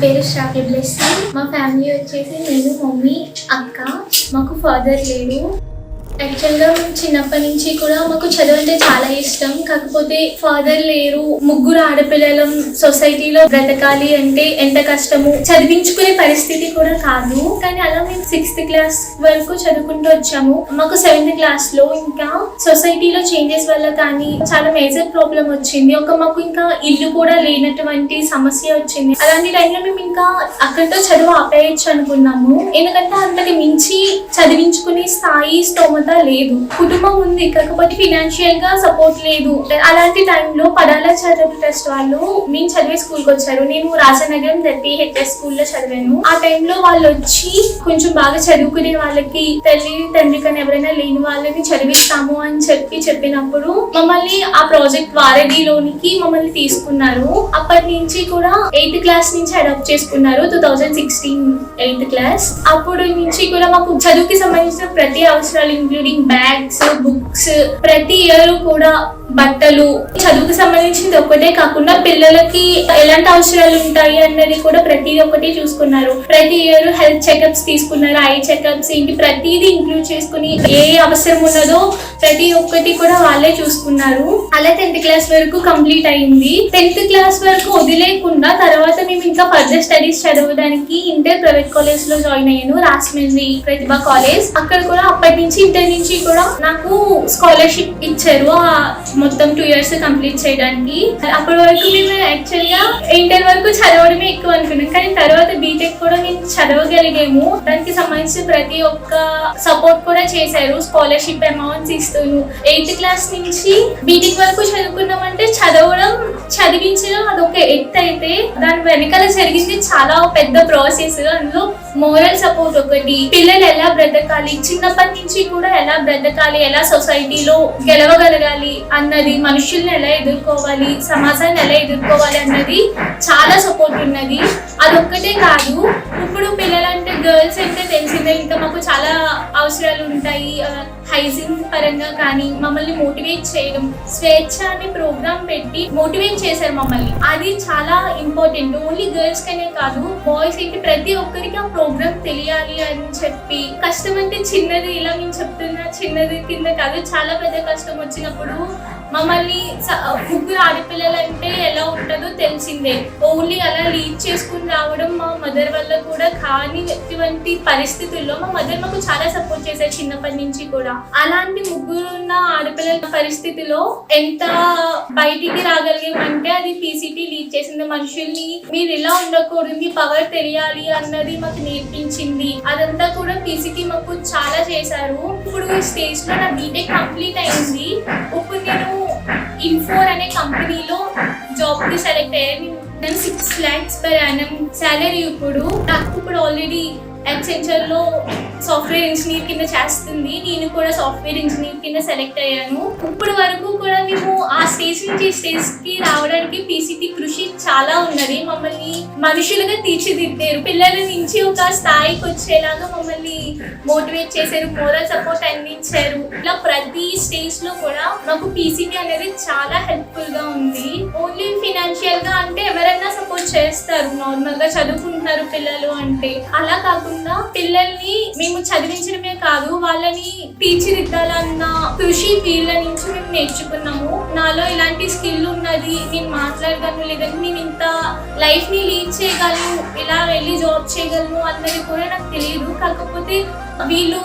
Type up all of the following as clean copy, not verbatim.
పేరు శ్రావ్య బ్లెస్సీ. మా ఫ్యామిలీ వచ్చేసి నేను, మమ్మీ, అక్క. మాకు ఫాదర్ లేడు. యాక్చువల్గా మేము చిన్నప్పటి నుంచి కూడా మాకు చదువు అంటే చాలా ఇష్టం. కాకపోతే ఫాదర్ లేరు, ముగ్గురు ఆడపిల్లలం, సొసైటీలో బ్రతకాలి అంటే ఎంత కష్టము, చదివించుకునే పరిస్థితి కూడా కాదు. కానీ అలా మేము 6th క్లాస్ వరకు చదువుకుంటూ వచ్చాము. మాకు 7th క్లాస్ లో ఇంకా సొసైటీలో చేంజెస్ వల్ల కానీ చాలా మేజర్ ప్రాబ్లం వచ్చింది. మాకు ఇంకా ఇల్లు కూడా లేనటువంటి సమస్య వచ్చింది. అలాంటి టైంలో మేము ఇంకా అక్కడితో చదువు ఆపేయచ్చు అనుకున్నాము. ఎందుకంటే అంతకి మించి చదివించుకునే స్థాయి స్తోమత లేదు. కుటుంబం ఉంది, కాకపోతే ఫినాన్షియల్ గా సపోర్ట్ లేదు. అలాంటి టైంలో పడాల చారిటబుల్ ట్రస్ట్ వాళ్ళు మేము చదివే స్కూల్కి వచ్చారు. నేను రాజనగరం ZPHS స్కూల్లో చదివాను. ఆ టైంలో వాళ్ళు వచ్చి కొంచెం బాగా చదువుకునే వాళ్ళకి, తల్లి తండ్రి కానీ ఎవరైనా లేని వాళ్ళని చదివిస్తాము అని చెప్పినప్పుడు మమ్మల్ని ఆ ప్రాజెక్ట్ వారధిలోనికి మమ్మల్ని తీసుకున్నారు. అప్పటి నుంచి కూడా 8th క్లాస్ నుంచి అడాప్ట్ చేసుకున్నారు. 2016 8th క్లాస్. అప్పుడు నుంచి కూడా మాకు చదువుకి సంబంధించిన ప్రతి అవసరాలు ఇంక్లూడింగ్ బ్యాగ్స్, బుక్స్, ప్రతి ఇయర్ కూడా బట్టలు, చదువుకు సంబంధించింది ఒక్కటే కాకుండా పిల్లలకి ఎలాంటి అవసరాలు ఉంటాయి అన్నది కూడా ప్రతి ఒక్కటి చూసుకున్నారు. ప్రతి ఇయర్ హెల్త్ చెకప్స్ తీసుకున్నారు, ఐ చెకప్స్ ఏంటి ప్రతిదీ ఇంక్లూడ్ చేసుకుని ఏ అవసరం ఉన్నదో ప్రతి ఒక్కటి కూడా వాళ్ళే చూసుకున్నారు. అలా 10th క్లాస్ వరకు కంప్లీట్ అయింది. 10th క్లాస్ వరకు వదిలేకుండా తర్వాత మేము ఇంకా ఫర్దర్ స్టడీస్ చదవడానికి ఇంటర్ ప్రైవేట్ కాలేజ్ లో జాయిన్ అయ్యాను, రాజమండ్రి ప్రతిభా కాలేజ్. అక్కడ కూడా అప్పటి నుంచి ఇంటర్ నుంచి కూడా నాకు స్కాలర్షిప్ ఇచ్చారు మొత్తం 2 years కంప్లీట్ చేయడానికి. అప్పటి వరకు మేము యాక్చువల్ గా ఇంటర్ వరకు చదవడమే ఎక్కువ అనుకున్నాం, కానీ తర్వాత బీటెక్ కూడా మేము చదవగలిగాము. దానికి సంబంధించిన ప్రతి ఒక్క సపోర్ట్ కూడా చేశారు, స్కాలర్షిప్ అమౌంట్స్ ఇస్తూ. 8th క్లాస్ నుంచి బీటెక్ వరకు చదువుకున్నామంటే చదివించడం అదొక ఎత్తు అయితే దాని వెనకాల జరిగింది చాలా పెద్ద ప్రాసెస్. అందులో మోరల్ సపోర్ట్ ఒకటి, పిల్లలు ఎలా బ్రతకాలి, చిన్నప్పటి నుంచి కూడా ఎలా బ్రతకాలి, ఎలా సొసైటీలో గెలవగలగాలి అన్నది, మనుషుల్ని ఎలా ఎదుర్కోవాలి, సమాజాన్ని ఎలా ఎదుర్కోవాలి అన్నది చాలా సపోర్ట్ ఉన్నది. అదొక్కటే కాదు, ఇప్పుడు పిల్లలంటే గర్ల్స్ అంటే తెలిసిందే, ఇంకా మాకు చాలా అవసరాలు ఉంటాయి. హైజీన్ పరంగా కానీ మమ్మల్ని మోటివేట్ చేయడం, స్వేచ్ఛ అనే ప్రోగ్రామ్ పెట్టి మోటివేట్ చేశారు మమ్మల్ని. అది చాలా ఇంపార్టెంట్. ఓన్లీ గర్ల్స్ కనే కాదు, బాయ్స్ ఏంటి ప్రతి ఒక్కరికి ఆ ప్రోగ్రామ్ తెలియాలి అని చెప్పి. కష్టం అంటే చిన్నది, ఇలా మేము చెప్తున్నా చిన్నది కింద కాదు, చాలా పెద్ద కష్టం వచ్చినప్పుడు మమ్మల్ని ముగ్గురు ఆడపిల్లలంటే ఎలా ఉంటుందో తెలిసిందే. ఓన్లీ అలా లీడ్ చేసుకుని రావడం మా మదర్ వల్ల కూడా కానీ ఇటువంటి పరిస్థితుల్లో మా మదర్ మాకు చాలా సపోర్ట్ చేశారు చిన్నప్పటి నుంచి కూడా. అలాంటి ముగ్గురు ఉన్న ఆడపిల్లల పరిస్థితిలో ఎంత బయటికి రాగలిగామంటే అది PCT లీడ్ చేసింది. మనుషుల్ని మీరు ఇలా ఉండకూడదు, మీ పవర్ తెలియాలి అన్నది మాకు నేర్పించింది. అదంతా కూడా PCT మాకు చాలా చేశారు. ఇప్పుడు ఈ స్టేజ్ లో నా బీటెక్ కంప్లీట్ అయింది. ఇప్పుడు నేను ఇన్ఫోర్ అనే కంపెనీలో జాబ్ కి సెలెక్ట్ అయ్యాను. 6 lakhs per annum శాలరీ. ఇప్పుడు ఆల్రెడీ యాక్సెంచర్ లో సాఫ్ట్వేర్ ఇంజనీర్ కింద చేస్తుంది. నేను కూడా సాఫ్ట్వేర్ ఇంజనీర్ కింద సెలెక్ట్ అయ్యాను. ఇప్పుడు వరకు కూడా మేము ఆ స్టేజ్ నుంచి స్టేజ్ కి రావడానికి PCT కృషి చాలా ఉన్నది. మమ్మల్ని మనుషులుగా తీర్చిదిద్దారు, పిల్లల నుంచి ఒక స్థాయికి వచ్చేలాగా మమ్మల్ని మోటివేట్ చేశారు, మోరల్ సపోర్ట్ అందించారు. ఇలా ప్రతి స్టేజ్ లో కూడా మాకు PCT అనేది చాలా హెల్ప్ఫుల్ గా ఉంది. ఓన్లీ ఫినాన్షియల్ గా అంటే ఎవరైనా సపోర్ట్ చేస్తారు, నార్మల్ గా చదువుకుంటున్నారు పిల్లలు అంటే. అలా కాకుండా పిల్లల్ని మేము చదివించడమే కాదు, వాళ్ళని తీర్చిదిద్దాలన్న కృషి వీళ్ళ నుంచి మేము నేర్చుకున్నాము. నాలో ఇలాంటి స్కిల్ ఉన్నది, నేను మాట్లాడగలను, లేదంటే నేను ఇంత లైఫ్ ని లీడ్ చేయగలను, ఇలా వెళ్ళి జాబ్ చేయగలను అన్నది కూడా నాకు తెలియదు. కాకపోతే వీళ్ళు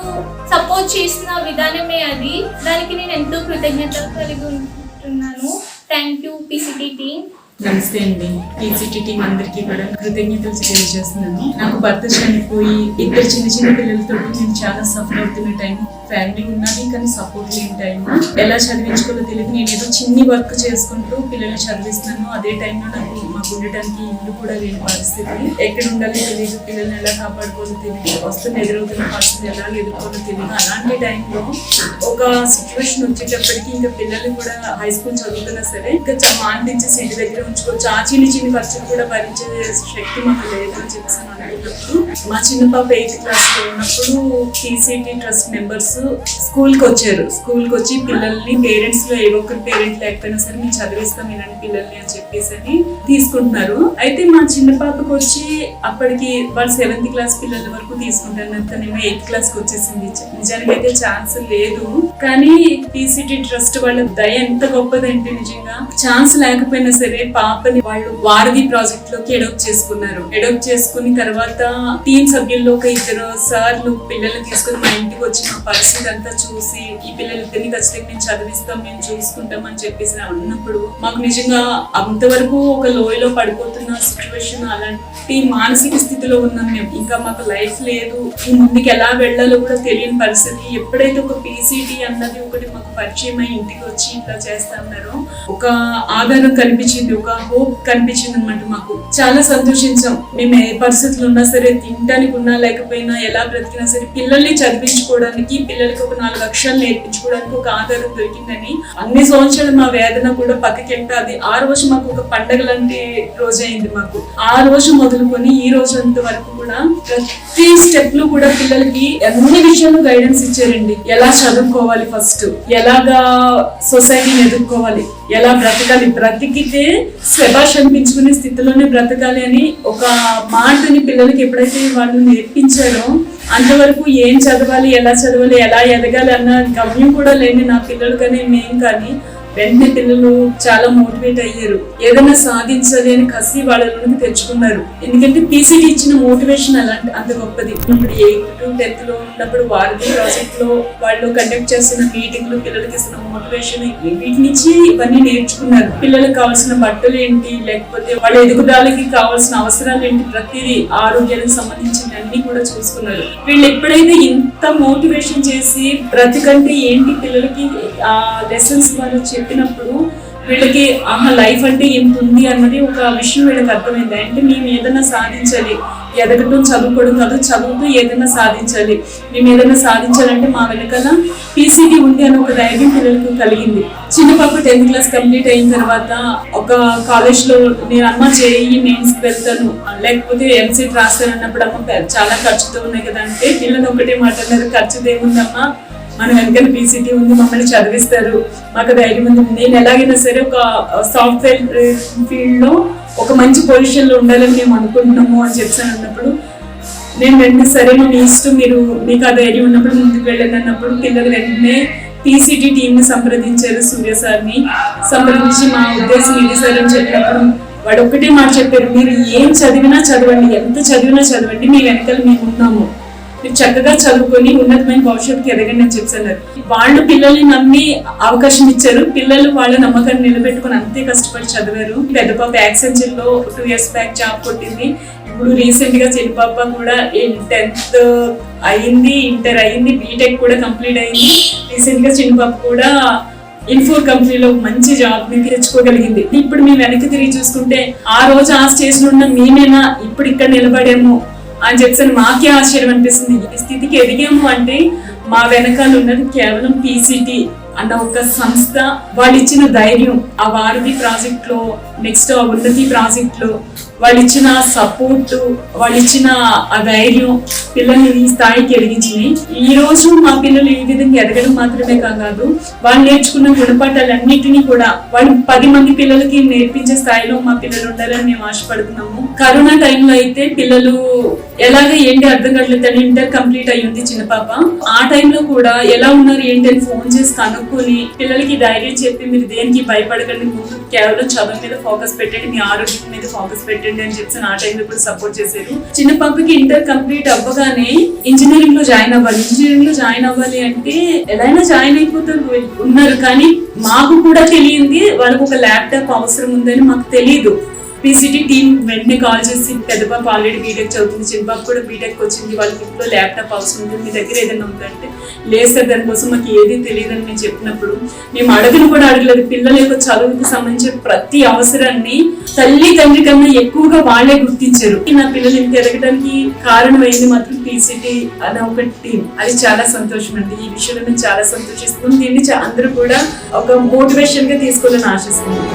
సపోర్ట్ చేసిన విధానమే అది. దానికి నేను ఎంతో కృతజ్ఞత కలిగి ఉంటున్నాను. Thank you PCT team. నమస్తే అండి. PCT టీం అందరికీ కూడా కృతజ్ఞతలు తెలియజేస్తున్నాను. నాకు భర్త చనిపోయి 2 చిన్న పిల్లలతో నేను చాలా సఫర్ అవుతున్న టైం, ఫ్యామిలీ ఉన్నది కానీ సపోర్ట్ లేని టైం, ఎలా చదివించుకోవాలో తెలియదు. నేను ఏదో చిన్ని వర్క్ చేసుకుంటూ పిల్లల్ని చదివిస్తున్నాను. అదే టైంలో మాకు ఉండటానికి ఇల్లు కూడా లేని పరిస్థితి, ఎక్కడ ఉండాలో తెలియదు, పిల్లల్ని ఎలా కాపాడుకోవాలో తెలియదు, వస్తున్న ఎదురవుతున్న పరిస్థితి ఎలా ఎదుర్కోవాలో తెలియదు. అలాంటి టైంలో ఒక సిచ్యువేషన్ వచ్చేటప్పటికి ఇంకా పిల్లలు కూడా హై స్కూల్ చదువుతున్నా సరే ఇంకా మాంటించేసి ఇంటి దగ్గర ఉంచుకోవచ్చు, ఆ చిన్న ఖర్చులు కూడా భరించే శక్తి మాకు లేదు అని చెప్పేసి అనుకున్నప్పుడు మా చిన్న పాప 8th క్లాస్ లో ఉన్నప్పుడు PCT ట్రస్ట్ మెంబర్స్ స్కూల్ కి వచ్చి పిల్లల్ని పేరెంట్స్ లో ఏ ఒక్కరి పేరెంట్ లేకపోయినా సరే మేము చదివిస్తాం ఇలాంటి పిల్లల్ని అని చెప్పేసి అని తీసుకుంటున్నారు. అయితే మా చిన్న పాపకు వచ్చి అప్పటికి వాళ్ళు 7th క్లాస్ పిల్లల వరకు తీసుకుంటారు, అంతనేమో 8th క్లాస్ కి వచ్చేసింది. నిజానికి అయితే ఛాన్స్ లేదు, కానీ పీసీటీ ట్రస్ట్ వాళ్ళ దయ ఎంత గొప్పదంటే నిజంగా ఛాన్స్ లేకపోయినా సరే పాపని వాళ్ళు వారధి ప్రాజెక్ట్ లోకి అడాప్ట్ చేసుకుని తర్వాత టీం సభ్యుల్లో ఒక 2 సార్లు పిల్లల్ని తీసుకుని మా ఇంటికి వచ్చి మా పరిస్థితి అంతా చూసి ఈ పిల్లలిద్దరిని ఖచ్చితంగా మేము చదివిస్తాం, మేము చూసుకుంటాం అని చెప్పేసి అన్నప్పుడు మాకు నిజంగా అంతవరకు ఒక లోయలో పడిపోతున్న సిచ్యువేషన్, అలాంటి మానసిక స్థితిలో ఉన్నాం మేము. ఇంకా మాకు లైఫ్ లేదు, ఈ ముందుకు ఎలా వెళ్ళాలో కూడా తెలియని పరిస్థితి. ఎప్పుడైతే ఒక పీసీటీ అన్నది ఒకటి మాకు పరిచయం అయి ఇంటికి వచ్చి ఇట్లా చేస్తా అన్నారో ఒక ఆధారం కనిపించింది, ఒక హోప్ కనిపించింది అనమాట. మాకు చాలా సంతోషించాం. మేము ఏ పరిస్థితులు ఉన్నా సరే, తినడానికి ఉన్నా లేకపోయినా, ఎలా బ్రతికినా సరే పిల్లల్ని చదివించుకోవడానికి, పిల్లలకి ఒక 4 అక్షరాలు నేర్పించుకోవడానికి ఒక ఆధారం దొరికిందని అన్ని సంవత్సరాలు మా వేదన కూడా పక్కకెళ్తే అది ఆ రోజు మాకు ఒక పండగ లాంటి రోజు అయింది. మాకు ఆ రోజు మొదలుకొని ఈ రోజు అంత వరకు కూడా ప్రతి స్టెప్ లో కూడా పిల్లలకి అన్ని విషయాలు గైడెన్స్ ఇచ్చారండి. ఎలా చదువుకోవాలి, ఫస్ట్ ఎలాగా సొసైటీని ఎదుర్కోవాలి, ఎలా బ్రతకాలి, బ్రతికితే శభాష్ అనిపించుకునే స్థితిలోనే బ్రతకాలి అని ఒక మాటని పిల్లలకి ఎప్పుడైతే వాళ్ళు నేర్పించారో అంతవరకు ఏం చదవాలి, ఎలా ఎదగాలి అన్న గమ్యం కూడా లేని నా పిల్లలు కానీ మేము కానీ వెంటనే పిల్లలు చాలా మోటివేట్ అయ్యారు. ఏదైనా సాధించాలి అని కసి వాళ్ళలోకి తెచ్చుకున్నారు. ఎందుకంటే పీసీటీ ఇచ్చిన మోటివేషన్ అంత గొప్పది. ఇప్పుడు 8th to 10th లో ఉన్నప్పుడు వారధి ప్రాజెక్ట్ లో వాళ్ళు కండక్ట్ చేస్తున్న మీటింగ్లు, పిల్లలకి ఇస్తున్న మోటివేషన్, వీటి నుంచి ఇవన్నీ నేర్చుకున్నారు. పిల్లలకు కావాల్సిన బట్టలు ఏంటి, లేకపోతే వాళ్ళ ఎదుగుదలకి కావాల్సిన అవసరాలు ఏంటి, ప్రతిదీ ఆరోగ్యానికి సంబంధించిన అన్ని కూడా చూసుకున్నారు. వీళ్ళు ఎప్పుడైతే ఇంత మోటివేషన్ చేసి బ్రతికంటే ఏంటి పిల్లలకి ఆ లెసన్స్ వాళ్ళు చెప్పినప్పుడు వీళ్ళకి లైఫ్ అంటే ఎంత ఉంది అన్నది ఒక విషయం వీళ్ళకి అర్థమైంది. అంటే మేము ఏదైనా సాధించాలి, ఎదగటం చదువుకోవడం కాదు, చదువుతూ ఏదైనా సాధించాలి, మేము ఏదైనా సాధించాలంటే మా వెనకాల పీసీటీ ఉంది అని ఒక ధైర్యం పిల్లలకు కలిగింది. చిన్న పాప 10th క్లాస్ కంప్లీట్ అయిన తర్వాత ఒక కాలేజ్ లో నేను అమ్మ జేఈఈ మెయిన్స్కి వెళ్తాను, లేకపోతే ఎంసెట్ రాస్తాను అన్నప్పుడు అమ్మ చాలా ఖర్చుతో ఉన్నాయి కదా అంటే పిల్లలు ఒకటే మాట అన్నారు, ఖర్చుతో ఏముందమ్మా, మన వెనకాల పీసీటీ ఉంది, మమ్మల్ని చదివిస్తారు, మాకు ధైర్యం ఉంది, నేను ఎలాగైనా సరే ఒక సాఫ్ట్వేర్ ఫీల్డ్ లో ఒక మంచి పొజిషన్ లో ఉండాలని మేము అనుకుంటున్నాము అని చెప్పాను అన్నప్పుడు నేను వెంటనే సరే మీ ఇష్టం, మీకు ఆ ధైర్యం ఉన్నప్పుడు ముందుకు వెళ్ళండి అన్నప్పుడు పిల్లలు వెంటనే పీసీటీ టీమ్ ని సంప్రదించారు. సూర్య సార్ని సంప్రదించి మా ఉద్దేశం ఇది సార్ అని చెప్పినప్పుడు వాడు ఒక్కటే మాట చెప్పారు, మీరు ఏం చదివినా చదవండి, ఎంత చదివినా చదవండి, మీ వెనకాల మేము ఉన్నాము, మీరు చక్కగా చదువుకొని ఉన్నతమైన భవిష్యత్తుకి ఎదగండి అని చెప్తున్నారు. వాళ్ళు పిల్లల్ని నమ్మి అవకాశం ఇచ్చారు. పిల్లలు వాళ్ళ నమ్మకాన్ని నిలబెట్టుకుని అంతే కష్టపడి చదివారు. పెద్ద పాప యాక్సెంచర్ లో 2 years బ్యాక్ జాబ్ కొట్టింది. ఇప్పుడు రీసెంట్ గా చిన్న పాప కూడా 10th అయింది, ఇంటర్ అయింది, బీటెక్ కూడా కంప్లీట్ అయింది. రీసెంట్ గా చిన్న పాప కూడా ఇన్ఫోర్ కంపెనీలో మంచి జాబ్ ని తెచ్చుకోగలిగింది. ఇప్పుడు మేము వెనక్కి తిరిగి చూసుకుంటే ఆ రోజు ఆ స్టేజ్ లో ఉన్న మేమేనా ఇప్పుడు ఇక్కడ నిలబడాము అని చెప్పి మాకే ఆశ్చర్యం అనిపిస్తుంది. ఈ స్థితికి ఎదిగాము అంటే మా వెనకాల ఉన్నది కేవలం పీసీటీ అన్న ఒక సంస్థ, వాళ్ళు ఇచ్చిన ధైర్యం, ఆ వారధి ప్రాజెక్ట్ లో, నెక్స్ట్ ఆ ఉన్నతి ప్రాజెక్ట్ లో వాళ్ళు ఇచ్చిన సపోర్ట్, వాళ్ళు ఇచ్చిన ఆ ధైర్యం పిల్లల్ని ఈ స్థాయికి ఎదిగించినాయి. ఈ రోజు మా పిల్లలు ఈ విధంగా ఎదగడం మాత్రమే కాదు, వాళ్ళు నేర్చుకున్న గుణపాఠాలన్నిటినీ కూడా వాళ్ళు 10 మంది పిల్లలకి నేర్పించే స్థాయిలో మా పిల్లలు ఉండాలని మేము ఆశపడుతున్నాము. కరోనా టైంలో అయితే పిల్లలు ఎలాగ ఏంటి అర్థం కావట్లేదు, తను ఇంటర్ కంప్లీట్ అయ్యింది చిన్న పాప. ఆ టైంలో కూడా ఎలా ఉన్నారు ఏంటి అని ఫోన్ చేసి కనుక్కొని పిల్లలకి ధైర్యం చెప్పి మీరు దేనికి భయపడకండి, ముందు కేవలం చదువు మీద ఫోకస్ పెట్టండి, మీ ఆరోగ్యం మీద ఫోకస్ పెట్టండి అని చెప్పి ఆ టైంలో కూడా సపోర్ట్ చేశారు. చిన్న పాపకి ఇంటర్ కంప్లీట్ అవ్వగానే ఇంజనీరింగ్ లో జాయిన్ అవ్వాలి అంటే ఎలా జాయిన్ అయిపోతారు ఉన్నారు, కానీ మాకు కూడా తెలియంది వాళ్ళకు ఒక ల్యాప్టాప్ అవసరం ఉందని మాకు తెలియదు. పీసీటీ టీమ్ వెంటనే కాల్ చేసి పెద్ద పాప ఆల్రెడీ బీటెక్ చదువుతుంది, చిన్న పాప కూడా బీటెక్ వచ్చింది, వాళ్ళకి ఇంట్లో ల్యాప్టాప్ అవసరం ఉంది, మీ దగ్గర ఏదైనా ఉందంటే లేదు సార్ దానికోసం మాకు ఏది తెలియదని మేము చెప్పినప్పుడు మేము అడగను కూడా అడగలేదు. పిల్లల యొక్క చదువుకి సంబంధించిన ప్రతి అవసరాన్ని తల్లి తండ్రి కన్నా ఎక్కువగా వాళ్ళే గుర్తించారు. నా పిల్లలు ఇంత ఎదగడానికి కారణమైంది మాత్రం పీసీటీ అనే ఒక టీం. అది చాలా సంతోషం అండి. ఈ విషయంలో మేము చాలా సంతోషిస్తున్నాం. దీన్ని అందరూ కూడా ఒక మోటివేషన్ గా తీసుకోవాలని ఆశిస్తున్నాం.